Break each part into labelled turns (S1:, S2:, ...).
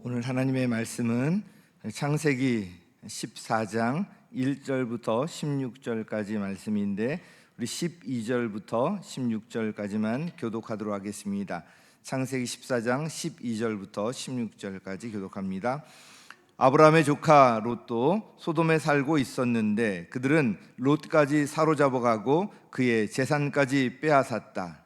S1: 오늘 하나님의 말씀은 창세기 14장 1절부터 16절까지 말씀인데 우리 12절부터 16절까지만 교독하도록 하겠습니다. 창세기 14장 12절부터 16절까지 교독합니다. 아브라함의 조카 롯도 소돔에 살고 있었는데 그들은 롯까지 사로잡아가고 그의 재산까지 빼앗았다.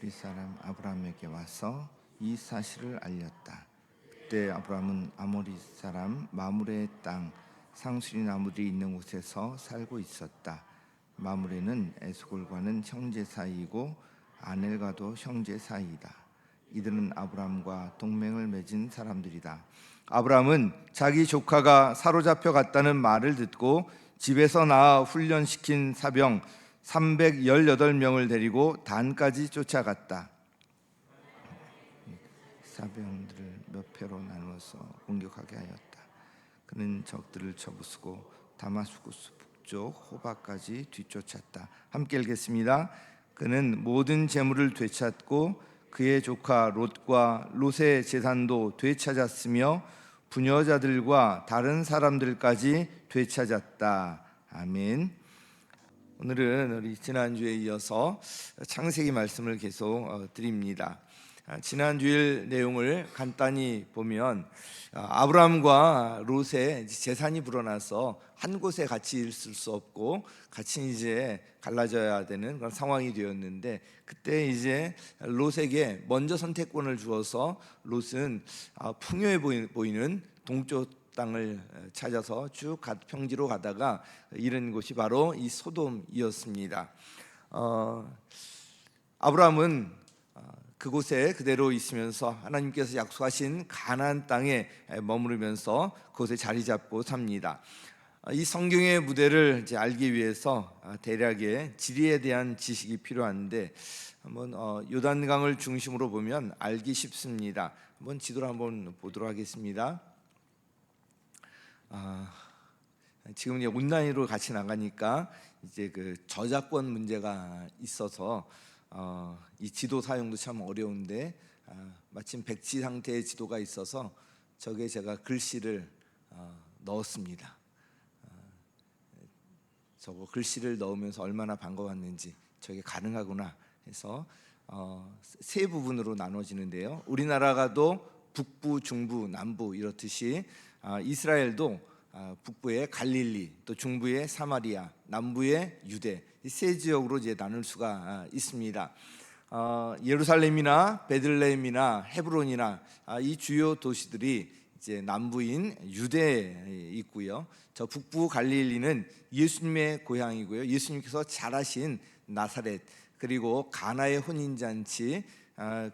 S1: 우리 사람 아브라함에게 와서 이 사실을 알렸다. 그때 아브라함은 아모리 사람 마므레의 땅 상수리 나무들이 있는 곳에서 살고 있었다. 마므레는 에스골과는 형제 사이이고 아넬과도 형제 사이이다. 이들은 아브라함과 동맹을 맺은 사람들이다. 아브라함은 자기 조카가 사로잡혀 갔다는 말을 듣고 집에서 낳아 훈련시킨 사병 318명을 데리고 단까지 쫓아갔다. 사병들을 몇 회로 나누어서 공격하게 하였다. 그는 적들을 쳐부수고 다마스쿠스 북쪽 호바까지 뒤쫓았다. 함께 읽겠습니다. 그는 모든 재물을 되찾고 그의 조카 롯과 롯의 재산도 되찾았으며 부녀자들과 다른 사람들까지 되찾았다. 아멘. 오늘은 우리 지난주에 이어서 창세기 말씀을 계속 드립니다. 지난주일 내용을 간단히 보면 아브라함과 롯의 재산이 불어나서 한 곳에 같이 있을 수 없고 같이 이제 갈라져야 되는 그런 상황이 되었는데 그때 이제 롯에게 먼저 선택권을 주어서 롯은 풍요해 보이는 동쪽 땅을 찾아서 쭉 평지로 가다가 이른 곳이 바로 이 소돔이었습니다. 아브라함은 그곳에 그대로 있으면서 하나님께서 약속하신 가나안 땅에 머무르면서 그곳에 자리 잡고 삽니다. 이 성경의 무대를 이제 알기 위해서 대략의 지리에 대한 지식이 필요한데 한번 요단강을 중심으로 보면 알기 쉽습니다. 한번 지도를 한번 보도록 하겠습니다. 지금 이제 온라인으로 같이 나가니까 이제 그 저작권 문제가 있어서 이 지도 사용도 참 어려운데 마침 백지 상태의 지도가 있어서 저게 제가 글씨를 넣었습니다. 저거 글씨를 넣으면서 얼마나 반가웠는지 저게 가능하구나 해서 세 부분으로 나눠지는데요. 우리나라가도 북부, 중부, 남부 이렇듯이 이스라엘도 북부의 갈릴리, 또 중부의 사마리아, 남부의 유대 이 세 지역으로 이제 나눌 수가 있습니다. 예루살렘이나 베들레헴이나 헤브론이나 이 주요 도시들이 이제 남부인 유대에 있고요. 저 북부 갈릴리는 예수님의 고향이고요. 예수님께서 자라신 나사렛 그리고 가나의 혼인잔치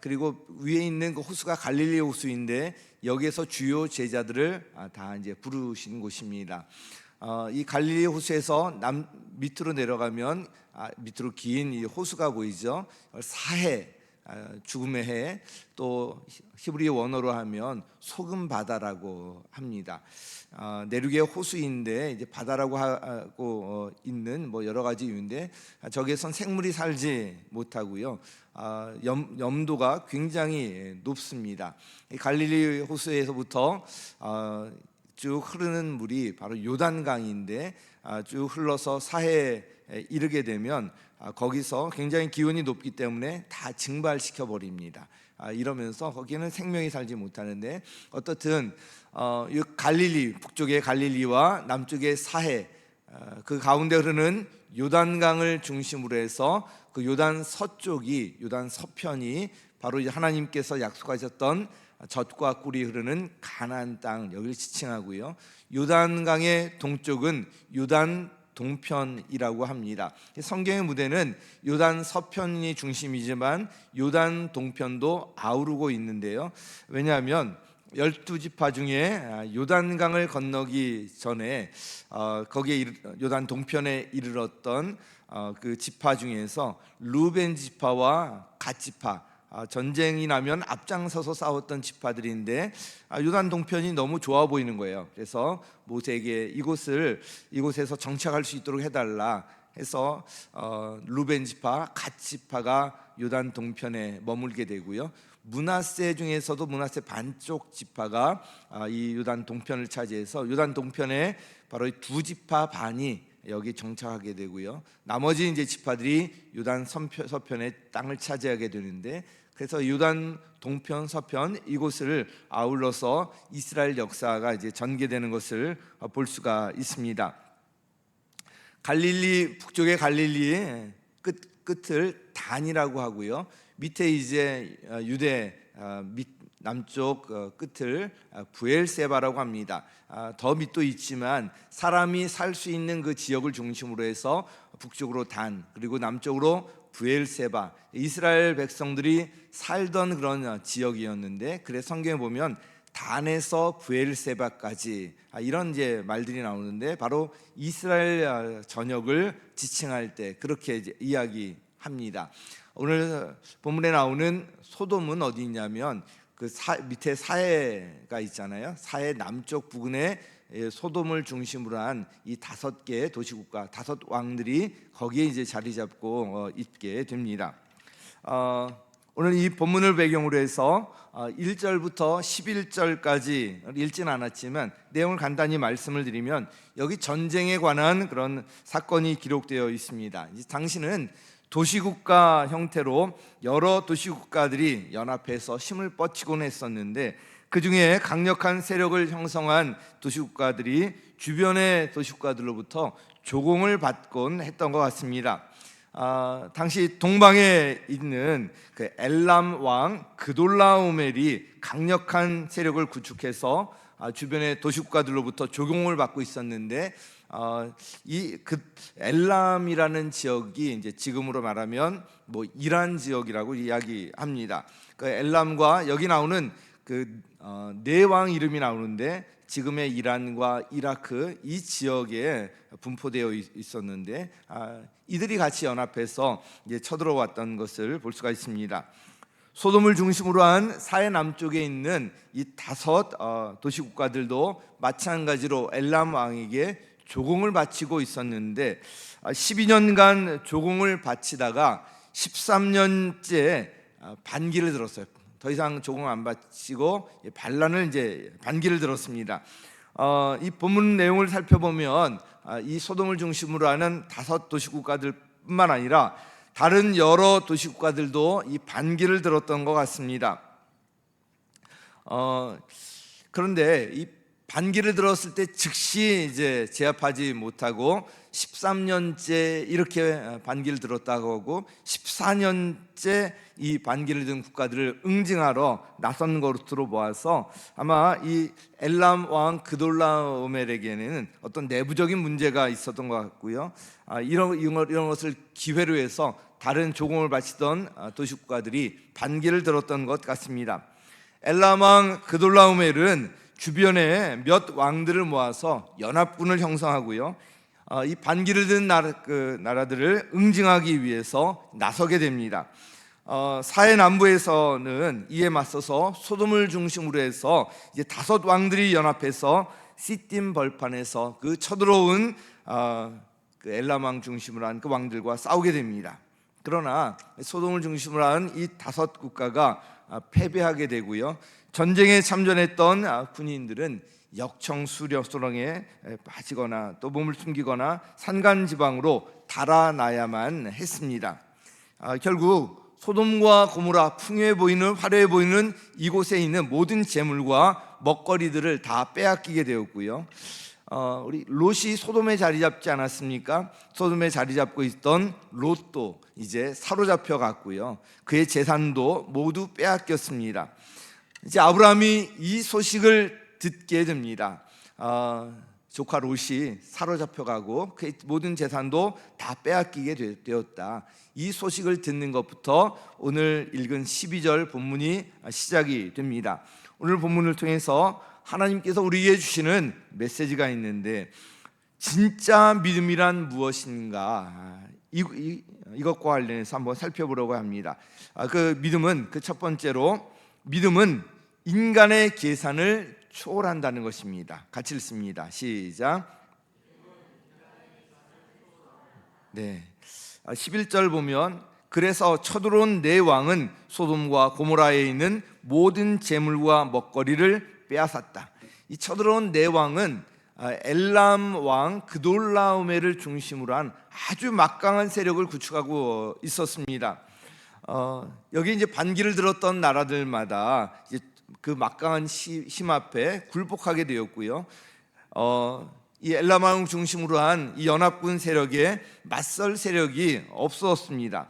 S1: 그리고 위에 있는 그 호수가 갈릴리 호수인데 여기에서 주요 제자들을 다 이제 부르시는 곳입니다. 이 갈릴리 호수에서 밑으로 내려가면 밑으로 긴 이 호수가 보이죠. 사해, 죽음의 해, 또 히브리 원어로 하면 소금 바다라고 합니다. 내륙의 호수인데 이제 바다라고 하고 있는 뭐 여러 가지 이유인데 저기에선 생물이 살지 못하고요. 염도가 굉장히 높습니다. 이 갈릴리 호수에서부터 쭉 흐르는 물이 바로 요단강인데 쭉 흘러서 사해에 이르게 되면 거기서 굉장히 기온이 높기 때문에 다 증발시켜 버립니다. 이러면서 거기는 생명이 살지 못하는데 어떻든 이 갈릴리 북쪽의 갈릴리와 남쪽의 사해 그 가운데 흐르는 요단강을 중심으로 해서 그 요단 서쪽이 요단 서편이 바로 하나님께서 약속하셨던 젖과 꿀이 흐르는 가나안 땅 여기를 지칭하고요. 요단강의 동쪽은 요단 동편이라고 합니다. 성경의 무대는 요단 서편이 중심이지만 요단 동편도 아우르고 있는데요. 왜냐하면 12지파 중에 요단강을 건너기 전에 거기에 요단 동편에 이르렀던 그 지파 중에서 루벤 지파와 갓 지파 전쟁이 나면 앞장서서 싸웠던 지파들인데 요단 동편이 너무 좋아 보이는 거예요. 그래서 모세에게 이곳에서 정착할 수 있도록 해달라 해서 루벤 지파, 갓 지파가 요단 동편에 머물게 되고요. 므낫세 중에서도 므낫세 반쪽 지파가 이 요단 동편을 차지해서 요단 동편에 바로 두 지파 반이 여기 정착하게 되고요. 나머지 이제 지파들이 요단 서편의 땅을 차지하게 되는데, 그래서 요단 동편 서편 이곳을 아울러서 이스라엘 역사가 이제 전개되는 것을 볼 수가 있습니다. 갈릴리 북쪽의 갈릴리의 끝을 단이라고 하고요. 밑에 이제 유대 남쪽 끝을 부엘세바라고 합니다. 더 밑도 있지만 사람이 살 수 있는 그 지역을 중심으로 해서 북쪽으로 단, 그리고 남쪽으로 부엘세바, 이스라엘 백성들이 살던 그런 지역이었는데, 그래서 성경에 보면 단에서 부엘세바까지 이런 이제 말들이 나오는데, 바로 이스라엘 전역을 지칭할 때 그렇게 이제 이야기합니다. 오늘 본문에 나오는 소돔은 어디 있냐면 그 밑에 사해가 있잖아요. 사해 남쪽 부근에 소돔을 중심으로 한 이 5개의 도시국가, 5 왕들이 거기에 이제 자리 잡고 있게 됩니다. 오늘 이 본문을 배경으로 해서 1절부터 11절까지 읽지는 않았지만 내용을 간단히 말씀을 드리면, 여기 전쟁에 관한 그런 사건이 기록되어 있습니다. 당시는 도시국가 형태로 여러 도시국가들이 연합해서 힘을 뻗치곤 했었는데, 그 중에 강력한 세력을 형성한 도시국가들이 주변의 도시국가들로부터 조공을 받곤 했던 것 같습니다. 당시 동방에 있는 그 엘람 왕 그돌라오멜이 강력한 세력을 구축해서 주변의 도시국가들로부터 조공을 받고 있었는데, 이 그 엘람이라는 지역이 이제 지금으로 말하면 뭐 이란 지역이라고 이야기합니다. 그 엘람과 여기 나오는 그 네 왕 이름이 나오는데, 지금의 이란과 이라크 이 지역에 분포되어 있었는데, 이들이 같이 연합해서 이제 쳐들어왔던 것을 볼 수가 있습니다. 소돔을 중심으로 한 사해 남쪽에 있는 이 5 도시국가들도 마찬가지로 엘람 왕에게 조공을 바치고 있었는데, 12년간 조공을 바치다가 13년째 반기를 들었어요. 더 이상 조공 안 바치고 반란을 이제 반기를 들었습니다. 이 본문 내용을 살펴보면 이 소돔을 중심으로 하는 5 도시국가들뿐만 아니라 다른 여러 도시국가들도 이 반기를 들었던 것 같습니다. 그런데 이 반기를 들었을 때 즉시 이제 제압하지 못하고 13년째 이렇게 반기를 들었다고 하고 14년째 이 반기를 든 국가들을 응징하러 나선 것으로 보아서 아마 이 엘람 왕 그돌라오멜에게는 어떤 내부적인 문제가 있었던 것 같고요. 이런 것을 기회로 해서 다른 조공을 바치던 도시국가들이 반기를 들었던 것 같습니다. 엘람 왕 그돌라오멜은 주변에 몇 왕들을 모아서 연합군을 형성하고요, 이 반기를 든 나라들을 응징하기 위해서 나서게 됩니다. 사해 남부에서는 이에 맞서서 소돔을 중심으로 해서 이제 5 왕들이 연합해서 시딤 벌판에서 그 쳐들어온 그 엘람 왕 중심으로 한 그 왕들과 싸우게 됩니다. 그러나 소돔을 중심으로 한 이 5 국가가 패배하게 되고요, 전쟁에 참전했던 군인들은 역청수령에 빠지거나 또 몸을 숨기거나 산간지방으로 달아나야만 했습니다. 결국 소돔과 고모라, 풍요해 보이는 화려해 보이는 이곳에 있는 모든 재물과 먹거리들을 다 빼앗기게 되었고요, 우리 롯이 소돔에 자리 잡지 않았습니까? 소돔에 자리 잡고 있던 롯도 이제 사로잡혀 갔고요, 그의 재산도 모두 빼앗겼습니다. 이제 아브라함이 이 소식을 듣게 됩니다. 조카 롯이 사로잡혀 가고 그의 모든 재산도 다 빼앗기게 되었다. 이 소식을 듣는 것부터 오늘 읽은 12절 본문이 시작이 됩니다. 오늘 본문을 통해서 하나님께서 우리에게 주시는 메시지가 있는데, 진짜 믿음이란 무엇인가, 이것과 관련해서 한번 살펴보려고 합니다. 그 믿음은, 그 첫 번째로 믿음은 인간의 계산을 초월한다는 것입니다. 같이 읽습니다. 시작. 네, 11절 보면 그래서 쳐들어온 내 왕은 소돔과 고모라에 있는 모든 재물과 먹거리를 빼앗았다. 이 쳐들어온 내 왕은 엘람 왕 그돌라오메를 중심으로 한 아주 막강한 세력을 구축하고 있었습니다. 여기 이제 반기를 들었던 나라들마다 이제 그 막강한 힘 앞에 굴복하게 되었고요. 이 엘람 왕 중심으로 한 이 연합군 세력에 맞설 세력이 없었습니다.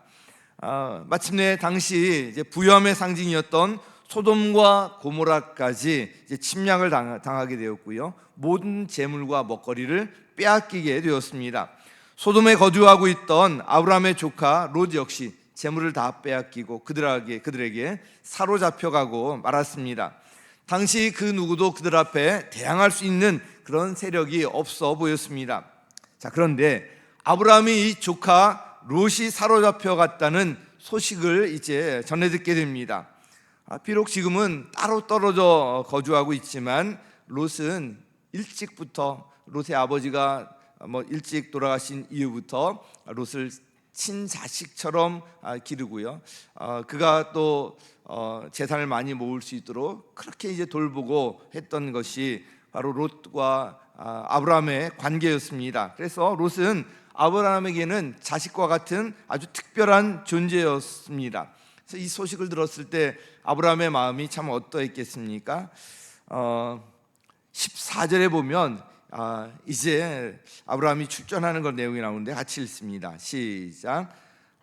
S1: 마침내 당시 이제 부여함의 상징이었던 소돔과 고모라까지 이제 침략을 당하게 되었고요. 모든 재물과 먹거리를 빼앗기게 되었습니다. 소돔에 거주하고 있던 아브라함의 조카 롯 역시 재물을 다 빼앗기고 그들에게 사로잡혀가고 말았습니다. 당시 그 누구도 그들 앞에 대항할 수 있는 그런 세력이 없어 보였습니다. 자, 그런데 아브라함이 이 조카 롯이 사로잡혀갔다는 소식을 이제 전해 듣게 됩니다. 비록 지금은 따로 떨어져 거주하고 있지만 롯은 일찍부터 롯의 아버지가 일찍 돌아가신 이후부터 롯을 친자식처럼 기르고요. 그가 또 재산을 많이 모을 수 있도록 그렇게 이제 돌보고 했던 것이 바로 롯과 아브라함의 관계였습니다. 그래서 롯은 아브라함에게는 자식과 같은 아주 특별한 존재였습니다. 그래서 이 소식을 들었을 때 아브라함의 마음이 참 어떠했겠습니까? 14절에 보면 이제 아브라함이 출전하는 것 내용이 나오는데 같이 읽습니다. 시작.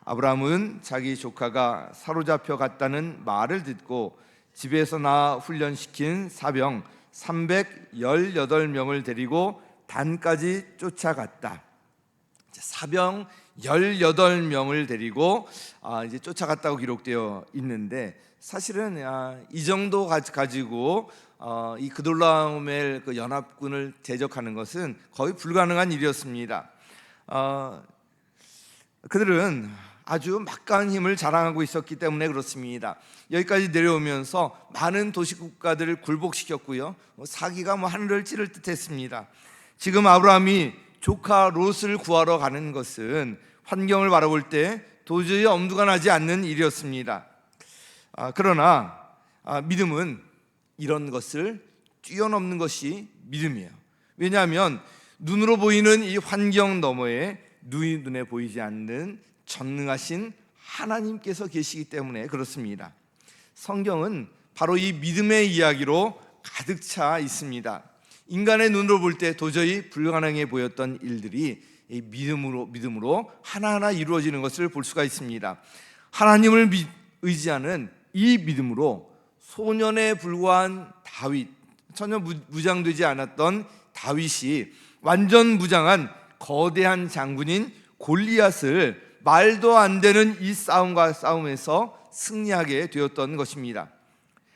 S1: 아브라함은 자기 조카가 사로잡혀 갔다는 말을 듣고 집에서 나 훈련시킨 사병 318명을 데리고 단까지 쫓아갔다. 사병 18명을 데리고 이제 쫓아갔다고 기록되어 있는데, 사실은 이 정도 가지고 이 그돌라오멜 그 연합군을 대적하는 것은 거의 불가능한 일이었습니다. 그들은 아주 막강한 힘을 자랑하고 있었기 때문에 그렇습니다. 여기까지 내려오면서 많은 도시국가들을 굴복시켰고요, 사기가 하늘을 찌를 듯했습니다. 지금 아브라함이 조카 롯을 구하러 가는 것은 환경을 바라볼 때 도저히 엄두가 나지 않는 일이었습니다. 그러나 믿음은 이런 것을 뛰어넘는 것이 믿음이에요. 왜냐하면 눈으로 보이는 이 환경 너머에 눈에 보이지 않는 전능하신 하나님께서 계시기 때문에 그렇습니다. 성경은 바로 이 믿음의 이야기로 가득 차 있습니다. 인간의 눈으로 볼 때 도저히 불가능해 보였던 일들이 이 믿음으로 하나하나 이루어지는 것을 볼 수가 있습니다. 하나님을 의지하는 이 믿음으로 소년에 불과한 다윗, 전혀 무장되지 않았던 다윗이 완전 무장한 거대한 장군인 골리앗을 말도 안 되는 이 싸움에서 승리하게 되었던 것입니다.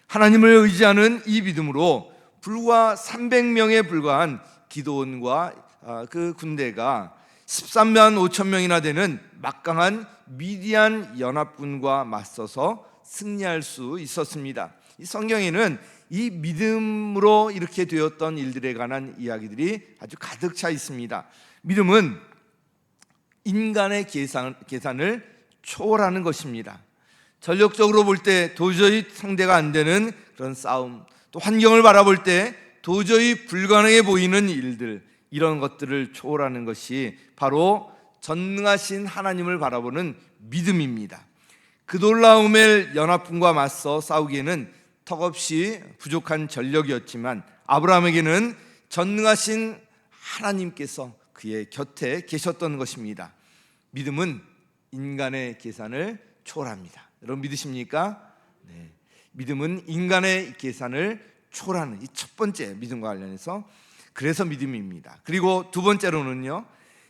S1: 하나님을 의지하는 이 믿음으로 불과 300명에 불과한 기드온과 그 군대가 13만 5천 명이나 되는 막강한 미디안 연합군과 맞서서 승리할 수 있었습니다. 이 성경에는 이 믿음으로 이렇게 되었던 일들에 관한 이야기들이 아주 가득 차 있습니다. 믿음은 인간의 계산을 초월하는 것입니다. 전력적으로 볼 때 도저히 상대가 안 되는 그런 싸움, 또 환경을 바라볼 때 도저히 불가능해 보이는 일들, 이런 것들을 초월하는 것이 바로 전능하신 하나님을 바라보는 믿음입니다. 그돌라오멜 연합군과 맞서 싸우기에는 턱없이 부족한 전력이었지만 아브라함에게는 전능하신 하나님께서 그의 곁에 계셨던 것입니다. 믿음은 인간의 계산을 초월합니다. 여러분 믿으십니까? 네. 믿음은 인간의 계산을 초월하는 이 첫 번째 믿음과 관련해서 그래서 믿음입니다. 그리고 두 번째로는요,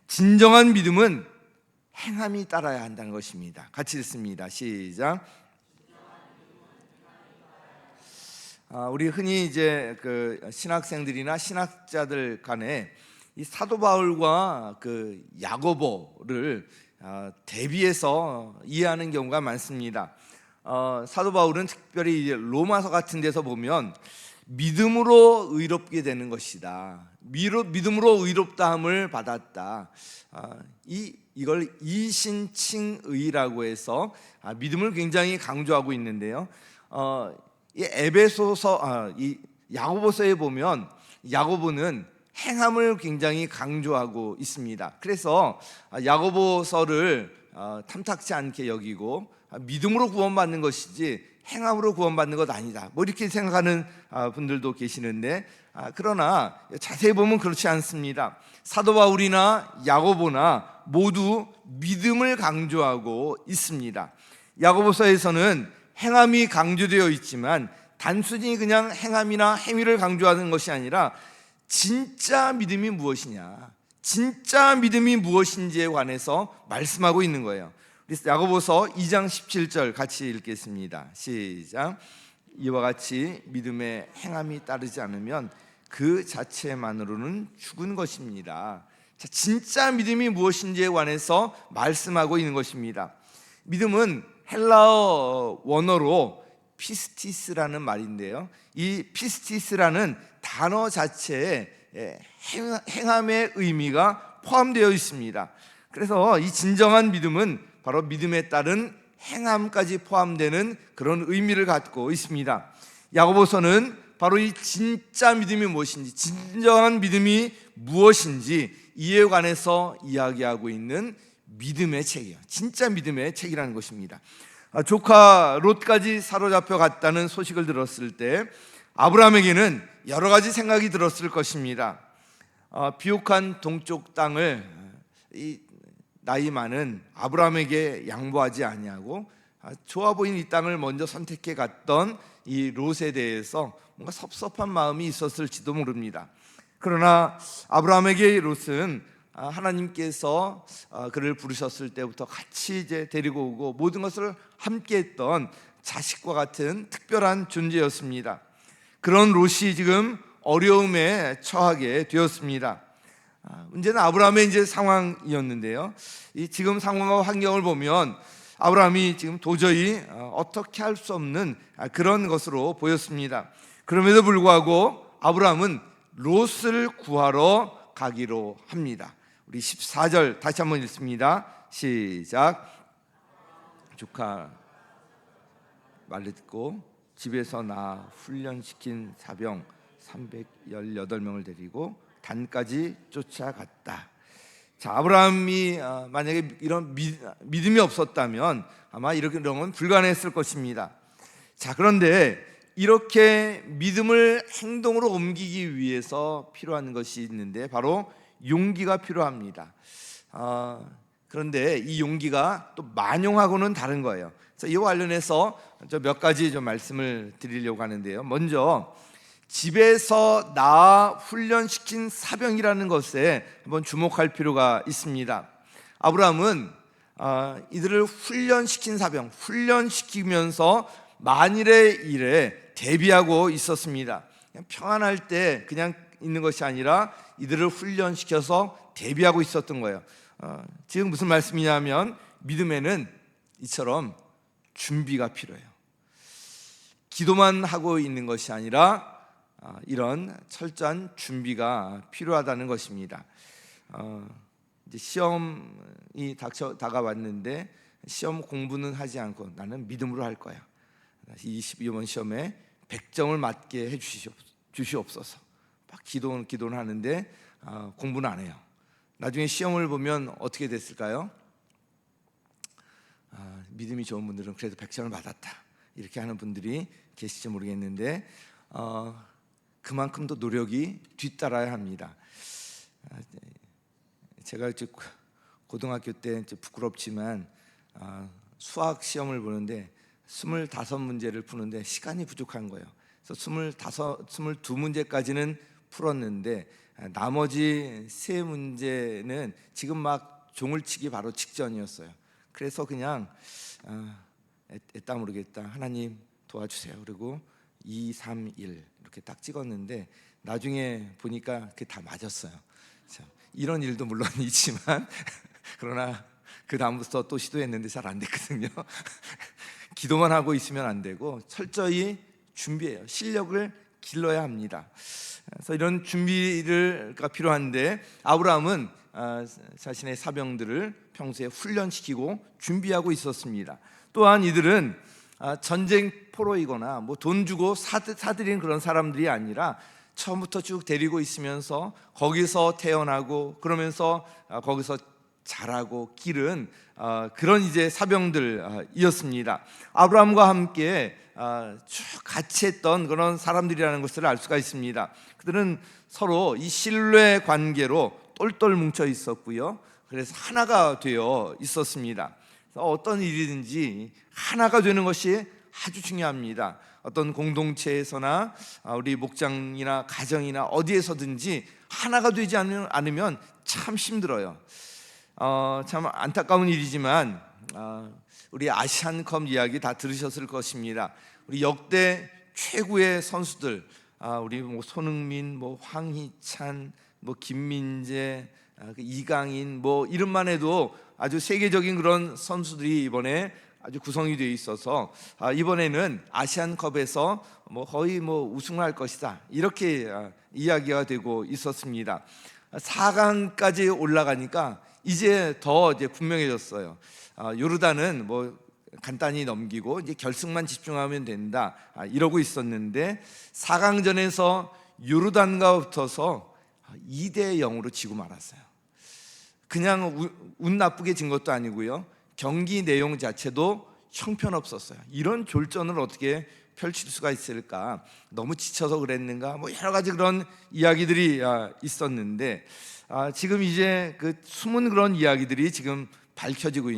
S1: 진정한 믿음은 행함이 따라야 한다는 것입니다. 같이 읽습니다. 시작. 우리 흔히 이제 그 신학생들이나 신학자들 간에 이 사도 바울과 그 야고보를 대비해서 이해하는 경우가 많습니다. 사도 바울은 특별히 이제 로마서 같은 데서 보면 믿음으로 의롭게 되는 것이다. 믿음으로 의롭다함을 받았다. 이걸 이신칭의라고 해서 믿음을 굉장히 강조하고 있는데요. 이 에베소서, 이 야고보서에 보면 야고보는 행함을 굉장히 강조하고 있습니다. 그래서 야고보서를 탐탁지 않게 여기고 믿음으로 구원받는 것이지 행함으로 구원받는 것 아니다, 뭐 이렇게 생각하는 분들도 계시는데, 그러나 자세히 보면 그렇지 않습니다. 사도 바울이나 야고보나 모두 믿음을 강조하고 있습니다. 야고보서에서는 행함이 강조되어 있지만 단순히 그냥 행함이나 행위를 강조하는 것이 아니라 진짜 믿음이 무엇이냐, 진짜 믿음이 무엇인지에 관해서 말씀하고 있는 거예요. 야고보서 2장 17절 같이 읽겠습니다. 시작. 이와 같이 믿음의 행함이 따르지 않으면 그 자체만으로는 죽은 것입니다. 자, 진짜 믿음이 무엇인지에 관해서 말씀하고 있는 것입니다. 믿음은 헬라어 원어로 피스티스라는 말인데요, 이 피스티스라는 단어 자체에 행함의 의미가 포함되어 있습니다. 그래서 이 진정한 믿음은 바로 믿음에 따른 행함까지 포함되는 그런 의미를 갖고 있습니다. 야고보서는 바로 이 진짜 믿음이 무엇인지, 진정한 믿음이 무엇인지 이에 관해서 이야기하고 있는 믿음의 책이에요. 진짜 믿음의 책이라는 것입니다. 조카 롯까지 사로잡혀 갔다는 소식을 들었을 때 아브라함에게는 여러 가지 생각이 들었을 것입니다. 비옥한 동쪽 땅을 이 나이 많은 아브라함에게 양보하지 아니하고 좋아 보이는 이 땅을 먼저 선택해 갔던 이 롯에 대해서 뭔가 섭섭한 마음이 있었을지도 모릅니다. 그러나 아브라함에게 롯은 하나님께서 그를 부르셨을 때부터 같이 이제 데리고 오고 모든 것을 함께했던 자식과 같은 특별한 존재였습니다. 그런 롯이 지금 어려움에 처하게 되었습니다. 문제는 아브라함의 이제 상황이었는데요, 이 지금 상황과 환경을 보면 아브라함이 지금 도저히 어떻게 할 수 없는 그런 것으로 보였습니다. 그럼에도 불구하고 아브라함은 롯을 구하러 가기로 합니다. 우리 14절 다시 한번 읽습니다. 시작. 조카 말을 듣고 집에서 나 훈련시킨 사병 318명을 데리고 단까지 쫓아갔다. 자, 아브라함이 만약에 이런 믿음이 없었다면 아마 이런 건 불가능했을 것입니다. 자, 그런데 이렇게 믿음을 행동으로 옮기기 위해서 필요한 것이 있는데 바로 용기가 필요합니다. 그런데 이 용기가 또 만용하고는 다른 거예요. 그래서 이와 관련해서 몇 가지 좀 말씀을 드리려고 하는데요. 먼저 집에서 낳아 훈련시킨 사병이라는 것에 한번 주목할 필요가 있습니다. 아브라함은 이들을 훈련시킨 사병, 훈련시키면서 만일의 일에 대비하고 있었습니다. 그냥 평안할 때 그냥 있는 것이 아니라 이들을 훈련시켜서 대비하고 있었던 거예요. 지금 무슨 말씀이냐면 믿음에는 이처럼 준비가 필요해요. 기도만 하고 있는 것이 아니라 이런 철저한 준비가 필요하다는 것입니다. 이제 시험이 다가왔는데 시험 공부는 하지 않고 나는 믿음으로 할 거야. 이번 시험에 100점을 맞게 해 주시옵소서. 막 기도는 하는데 공부는 안 해요. 나중에 시험을 보면 어떻게 됐을까요? 믿음이 좋은 분들은 그래도 100점을 받았다, 이렇게 하는 분들이 계실지 모르겠는데 그만큼 더 노력이 뒤따라야 합니다. 제가 고등학교 때 부끄럽지만 수학 시험을 보는데 25문제를 푸는데 시간이 부족한 거예요. 그래서 22문제까지는 풀었는데 나머지 3문제는 지금 막 종을 치기 바로 직전이었어요. 그래서 그냥 애따 모르겠다, 하나님 도와주세요, 그리고 2, 3, 1 이렇게 딱 찍었는데 나중에 보니까 그게 다 맞았어요. 이런 일도 물론 있지만 그러나 그 다음부터 또 시도했는데 잘 안 됐거든요. 기도만 하고 있으면 안 되고 철저히 준비해요. 실력을 길러야 합니다. 그래서 이런 준비가 필요한데 아브라함은 자신의 사병들을 평소에 훈련시키고 준비하고 있었습니다. 또한 이들은 전쟁 포로이거나 뭐 돈 주고 사들인 그런 사람들이 아니라 처음부터 쭉 데리고 있으면서 거기서 태어나고 그러면서 거기서 자라고 기른 그런 이제 사병들이었습니다. 아브라함과 함께 쭉 같이 했던 그런 사람들이라는 것을 알 수가 있습니다. 그들은 서로 이 신뢰 관계로 똘똘 뭉쳐 있었고요. 그래서 하나가 되어 있었습니다. 어떤 일이든지 하나가 되는 것이 아주 중요합니다. 어떤 공동체에서나 우리 목장이나 가정이나 어디에서든지 하나가 되지 않으면 참 힘들어요. 참 안타까운 일이지만 우리 아시안컵 이야기 다 들으셨을 것입니다. 우리 역대 최고의 선수들, 우리 뭐 손흥민, 뭐 황희찬, 뭐 김민재, 이강인, 뭐 이름만 해도 아주 세계적인 그런 선수들이 이번에 아주 구성이 되어 있어서 이번에는 아시안컵에서 뭐 거의 뭐 우승을 할 것이다 이렇게 이야기가 되고 있었습니다. 4강까지 올라가니까 이제 더 이제 분명해졌어요. 요르단은 뭐 간단히 넘기고 이제 결승만 집중하면 된다 이러고 있었는데 4강전에서 요르단과 붙어서 2대0으로 지고 말았어요. 그냥 운 나쁘게 진 것도 아니고요. 경기 내용 자체도 형편없었어요. 이런 졸전을 어떻게 펼칠 수가 있을까? 너무 지쳐서 그랬는가? 뭐 여러 가지 그런 이야기들이 있었는데 지금 이제 그 숨은 그런 이야기들이 지금 밝혀지고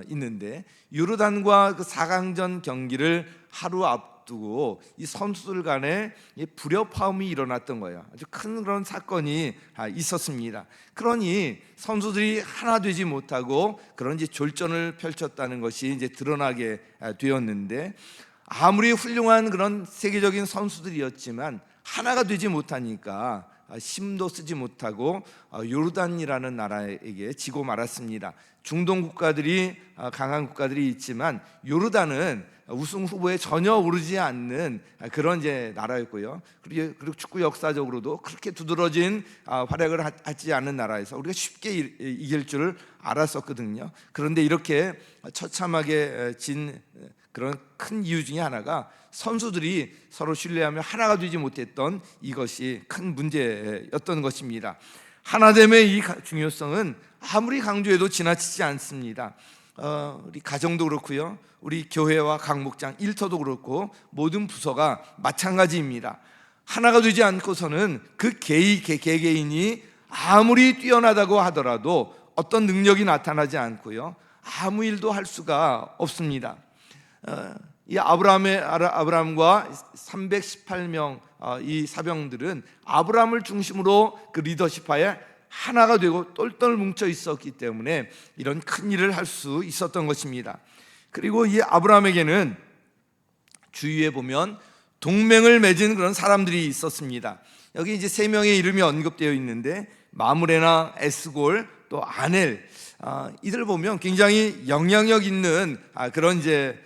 S1: 있는데 요르단과 그 4강전 경기를 하루 앞두고 이 선수들 간에 불협화음이 일어났던 거예요. 아주 큰 그런 사건이 있었습니다. 그러니 선수들이 하나 되지 못하고 그런 이제 졸전을 펼쳤다는 것이 이제 드러나게 되었는데 아무리 훌륭한 그런 세계적인 선수들이었지만 하나가 되지 못하니까 힘도 쓰지 못하고 요르단이라는 나라에게 지고 말았습니다. 중동 국가들이 강한 국가들이 있지만 요르단은 우승 후보에 전혀 오르지 않는 그런 이제 나라였고요. 그리고 축구 역사적으로도 그렇게 두드러진 활약을 하지 않은 나라에서 우리가 쉽게 이길 줄을 알았었거든요. 그런데 이렇게 처참하게 진 그런 큰 이유 중에 하나가 선수들이 서로 신뢰하며 하나가 되지 못했던 이것이 큰 문제였던 것입니다. 하나됨의 이 중요성은 아무리 강조해도 지나치지 않습니다. 우리 가정도 그렇고요. 우리 교회와 각 목장, 일터도 그렇고 모든 부서가 마찬가지입니다. 하나가 되지 않고서는 그 개개인이 아무리 뛰어나다고 하더라도 어떤 능력이 나타나지 않고요. 아무 일도 할 수가 없습니다. 이 아브라함과 318명 이 사병들은 아브라함을 중심으로 그 리더십하에 하나가 되고 똘똘 뭉쳐 있었기 때문에 이런 큰 일을 할 수 있었던 것입니다. 그리고 이 아브라함에게는 주위에 보면 동맹을 맺은 그런 사람들이 있었습니다. 여기 이제 세 명의 이름이 언급되어 있는데 마므레나 에스골 또 아넬 이들 보면 굉장히 영향력 있는 그런 이제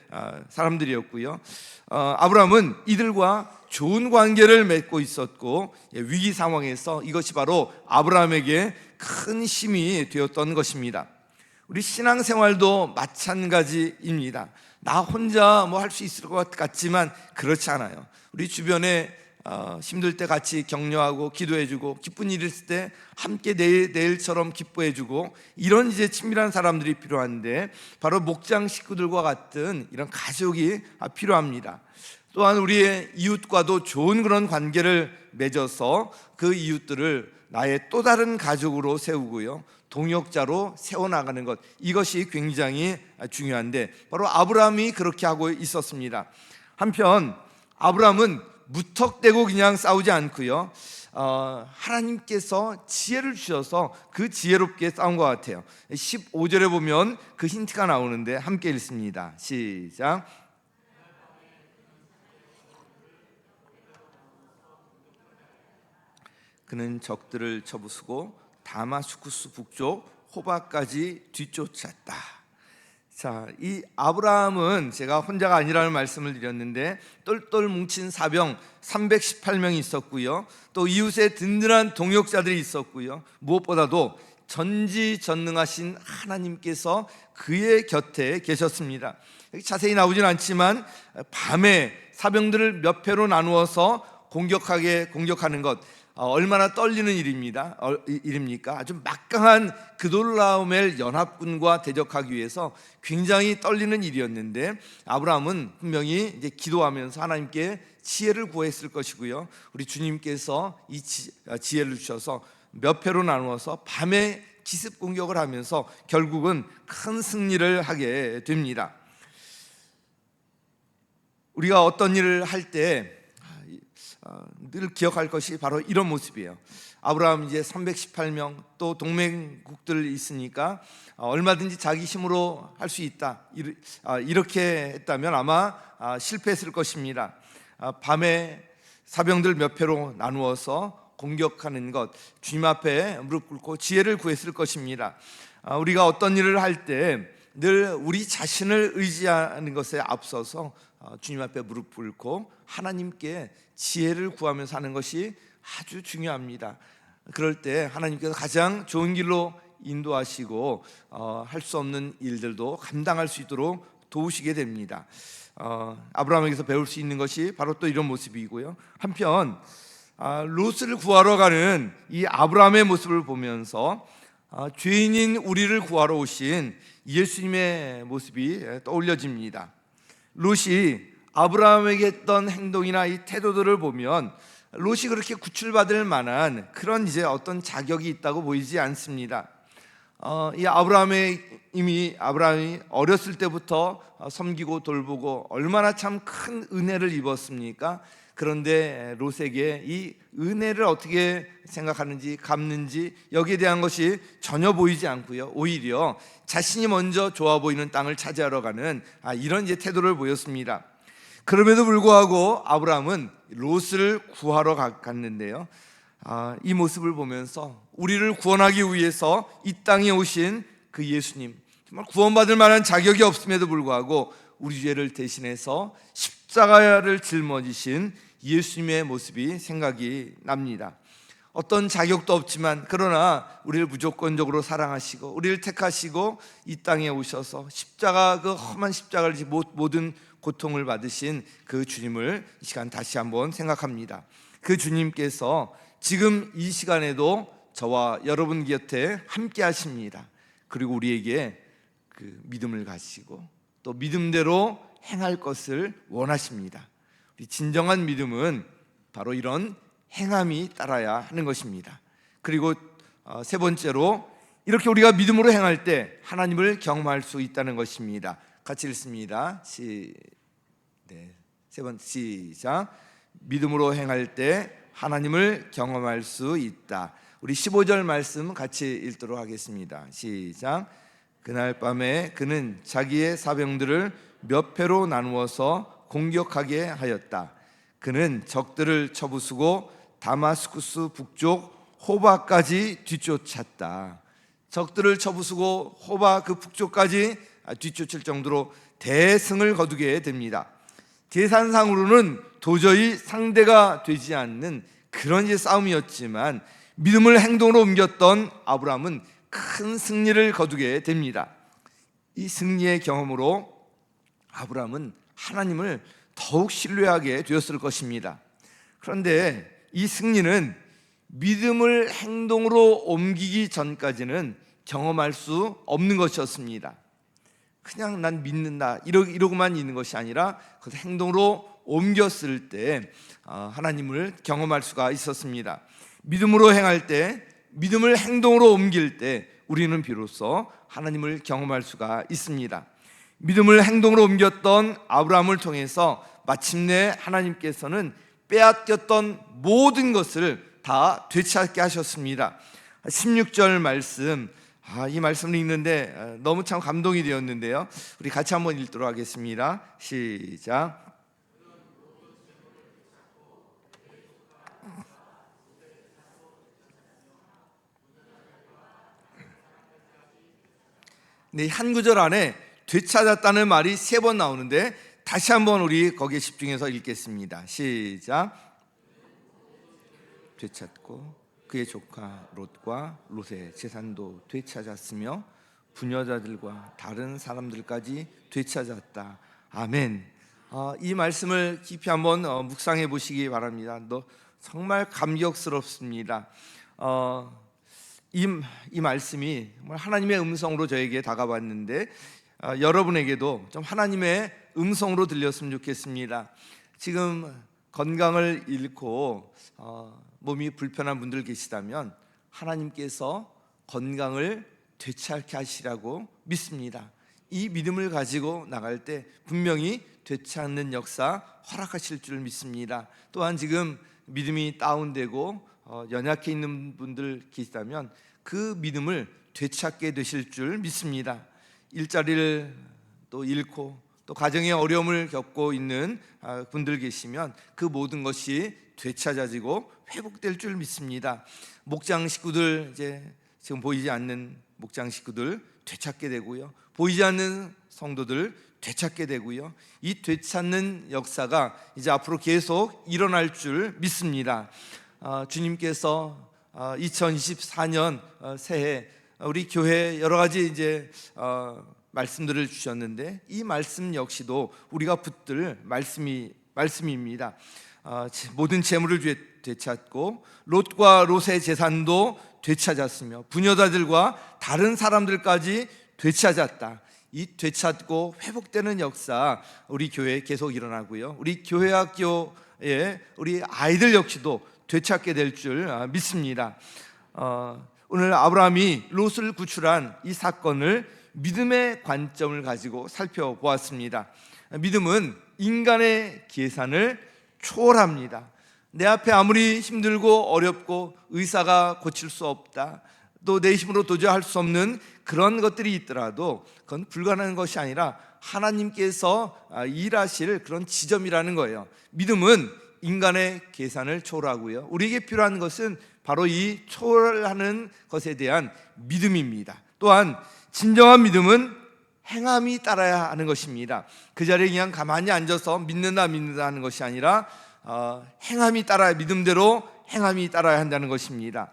S1: 사람들이었고요. 아브라함은 이들과 좋은 관계를 맺고 있었고 위기 상황에서 이것이 바로 아브라함에게 큰 힘이 되었던 것입니다. 우리 신앙생활도 마찬가지입니다. 나 혼자 뭐 할 수 있을 것 같지만 그렇지 않아요. 우리 주변에 힘들 때 같이 격려하고 기도해주고 기쁜 일 있을 때 함께 내일처럼 기뻐해주고 이런 이제 친밀한 사람들이 필요한데 바로 목장 식구들과 같은 이런 가족이 필요합니다. 또한 우리의 이웃과도 좋은 그런 관계를 맺어서 그 이웃들을 나의 또 다른 가족으로 세우고요. 동역자로 세워나가는 것 이것이 굉장히 중요한데 바로 아브라함이 그렇게 하고 있었습니다. 한편 아브라함은 무턱대고 그냥 싸우지 않고요. 하나님께서 지혜를 주셔서 그 지혜롭게 싸운 것 같아요. 15절에 보면 그 힌트가 나오는데 함께 읽습니다. 시작. 그는 적들을 쳐부수고 다마스쿠스 북쪽 호바까지 뒤쫓았다. 자, 이 아브라함은 제가 혼자가 아니라는 말씀을 드렸는데 똘똘 뭉친 사병 318명이 있었고요. 또 이웃에 든든한 동역자들이 있었고요. 무엇보다도 전지전능하신 하나님께서 그의 곁에 계셨습니다. 자세히 나오진 않지만 밤에 사병들을 몇 회로 나누어서 공격하는 것, 얼마나 떨리는 일입니까? 아주 막강한 그돌라오멜 연합군과 대적하기 위해서 굉장히 떨리는 일이었는데, 아브라함은 분명히 이제 기도하면서 하나님께 지혜를 구했을 것이고요. 우리 주님께서 이 지혜를 주셔서 몇 회로 나누어서 밤에 기습 공격을 하면서 결국은 큰 승리를 하게 됩니다. 우리가 어떤 일을 할 때 늘 기억할 것이 바로 이런 모습이에요. 아브라함 이제 318명 또 동맹국들 있으니까 얼마든지 자기 힘으로 할 수 있다, 이렇게 했다면 아마 실패했을 것입니다. 밤에 사병들 몇 회로 나누어서 공격하는 것, 주님 앞에 무릎 꿇고 지혜를 구했을 것입니다. 우리가 어떤 일을 할 때 늘 우리 자신을 의지하는 것에 앞서서 주님 앞에 무릎 꿇고 하나님께 지혜를 구하면서 하는 것이 아주 중요합니다. 그럴 때 하나님께서 가장 좋은 길로 인도하시고 할 수 없는 일들도 감당할 수 있도록 도우시게 됩니다. 아브라함에게서 배울 수 있는 것이 바로 또 이런 모습이고요. 한편 롯을 구하러 가는 이 아브라함의 모습을 보면서 죄인인 우리를 구하러 오신 예수님의 모습이 떠올려집니다. 롯이 아브라함에게 했던 행동이나 이 태도들을 보면 롯이 그렇게 구출받을 만한 그런 이제 어떤 자격이 있다고 보이지 않습니다. 이 아브라함이 어렸을 때부터 섬기고 돌보고 얼마나 참 큰 은혜를 입었습니까? 그런데 롯에게 이 은혜를 어떻게 생각하는지 갚는지 여기에 대한 것이 전혀 보이지 않고요. 오히려 자신이 먼저 좋아 보이는 땅을 차지하러 가는 이런 이제 태도를 보였습니다. 그럼에도 불구하고 아브라함은 롯을 구하러 갔는데요. 이 모습을 보면서 우리를 구원하기 위해서 이 땅에 오신 그 예수님, 정말 구원받을 만한 자격이 없음에도 불구하고 우리 죄를 대신해서 십자가를 짊어지신 예수님의 모습이 생각이 납니다. 어떤 자격도 없지만 그러나 우리를 무조건적으로 사랑하시고 우리를 택하시고 이 땅에 오셔서 십자가, 그 험한 십자가를 모든 고통을 받으신 그 주님을 이 시간 다시 한번 생각합니다. 그 주님께서 지금 이 시간에도 저와 여러분 곁에 함께 하십니다. 그리고 우리에게 그 믿음을 가지고 또 믿음대로 행할 것을 원하십니다. 우리 진정한 믿음은 바로 이런 행함이 따라야 하는 것입니다. 그리고 세 번째로 이렇게 우리가 믿음으로 행할 때 하나님을 경험할 수 있다는 것입니다. 같이 읽습니다. 세 번째 시작. 믿음으로 행할 때 하나님을 경험할 수 있다. 우리 15절 말씀 같이 읽도록 하겠습니다. 시작. 그날 밤에 그는 자기의 사병들을 몇 회로 나누어서 공격하게 하였다. 그는 적들을 쳐부수고 다마스쿠스 북쪽 호바까지 뒤쫓았다. 적들을 쳐부수고 호바 그 북쪽까지 뒤쫓을 정도로 대승을 거두게 됩니다. 계산상으로는 도저히 상대가 되지 않는 그런 싸움이었지만 믿음을 행동으로 옮겼던 아브라함은 큰 승리를 거두게 됩니다. 이 승리의 경험으로 아브라함은 하나님을 더욱 신뢰하게 되었을 것입니다. 그런데 이 승리는 믿음을 행동으로 옮기기 전까지는 경험할 수 없는 것이었습니다. 그냥 난 믿는다 이러고만 있는 것이 아니라 그 행동으로 옮겼을 때 하나님을 경험할 수가 있었습니다. 믿음으로 행할 때, 믿음을 행동으로 옮길 때 우리는 비로소 하나님을 경험할 수가 있습니다. 믿음을 행동으로 옮겼던 아브라함을 통해서 마침내 하나님께서는 빼앗겼던 모든 것을 다 되찾게 하셨습니다. 16절 말씀, 이 말씀을 읽는데 너무 참 감동이 되었는데요. 우리 같이 한번 읽도록 하겠습니다. 시작. 네, 한 구절 안에 되찾았다는 말이 3번 나오는데 다시 한번 우리 거기에 집중해서 읽겠습니다. 시작. 되찾고 그의 조카 롯과 롯의 재산도 되찾았으며 부녀자들과 다른 사람들까지 되찾았다. 아멘. 이 말씀을 깊이 한번 묵상해 보시기 바랍니다. 정말 감격스럽습니다. 이 말씀이 하나님의 음성으로 저에게 다가왔는데 여러분에게도 좀 하나님의 음성으로 들렸으면 좋겠습니다. 지금 건강을 잃고 몸이 불편한 분들 계시다면 하나님께서 건강을 되찾게 하시라고 믿습니다. 이 믿음을 가지고 나갈 때 분명히 되찾는 역사 허락하실 줄 믿습니다. 또한 지금 믿음이 다운되고 연약해 있는 분들 계시다면 그 믿음을 되찾게 되실 줄 믿습니다. 일자리를 또 잃고 또 가정의 어려움을 겪고 있는 분들 계시면 그 모든 것이 되찾아지고 회복될 줄 믿습니다. 목장 식구들, 이제 지금 보이지 않는 목장 식구들 되찾게 되고요, 보이지 않는 성도들 되찾게 되고요, 이 되찾는 역사가 이제 앞으로 계속 일어날 줄 믿습니다. 주님께서 2024년 새해 우리 교회 여러 가지 이제 말씀들을 주셨는데 이 말씀 역시도 우리가 붙들 말씀입니다. 모든 재물을 되찾고 롯과 롯의 재산도 되찾았으며 부녀자들과 다른 사람들까지 되찾았다. 이 되찾고 회복되는 역사 우리 교회에 계속 일어나고요, 우리 교회 학교에 우리 아이들 역시도 되찾게 될 줄 믿습니다. 오늘 아브라함이 롯을 구출한 이 사건을 믿음의 관점을 가지고 살펴보았습니다. 믿음은 인간의 계산을 초월합니다. 내 앞에 아무리 힘들고 어렵고 의사가 고칠 수 없다, 또 내 힘으로 도저히 할 수 없는 그런 것들이 있더라도 그건 불가능한 것이 아니라 하나님께서 일하실 그런 지점이라는 거예요. 믿음은 인간의 계산을 초월하고요, 우리에게 필요한 것은 바로 이 초월하는 것에 대한 믿음입니다. 또한 진정한 믿음은 행함이 따라야 하는 것입니다. 그 자리에 그냥 가만히 앉아서 믿는다 하는 것이 아니라 행함이 따라야, 믿음대로 행함이 따라야 한다는 것입니다.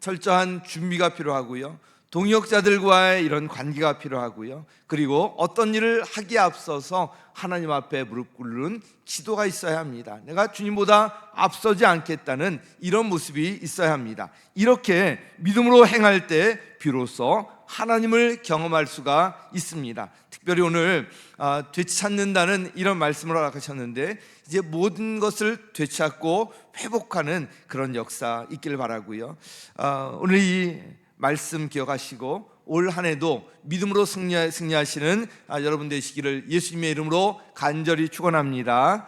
S1: 철저한 준비가 필요하고요, 동역자들과의 이런 관계가 필요하고요, 그리고 어떤 일을 하기에 앞서서 하나님 앞에 무릎 꿇는 기도가 있어야 합니다. 내가 주님보다 앞서지 않겠다는 이런 모습이 있어야 합니다. 이렇게 믿음으로 행할 때 비로소 하나님을 경험할 수가 있습니다. 특별히 오늘 되찾는다는 이런 말씀을 허락하셨는데 이제 모든 것을 되찾고 회복하는 그런 역사 있기를 바라고요, 오늘 이 말씀 기억하시고 올 한 해도 믿음으로 승리하시는 여러분 되시기를 예수님의 이름으로 간절히 축원합니다.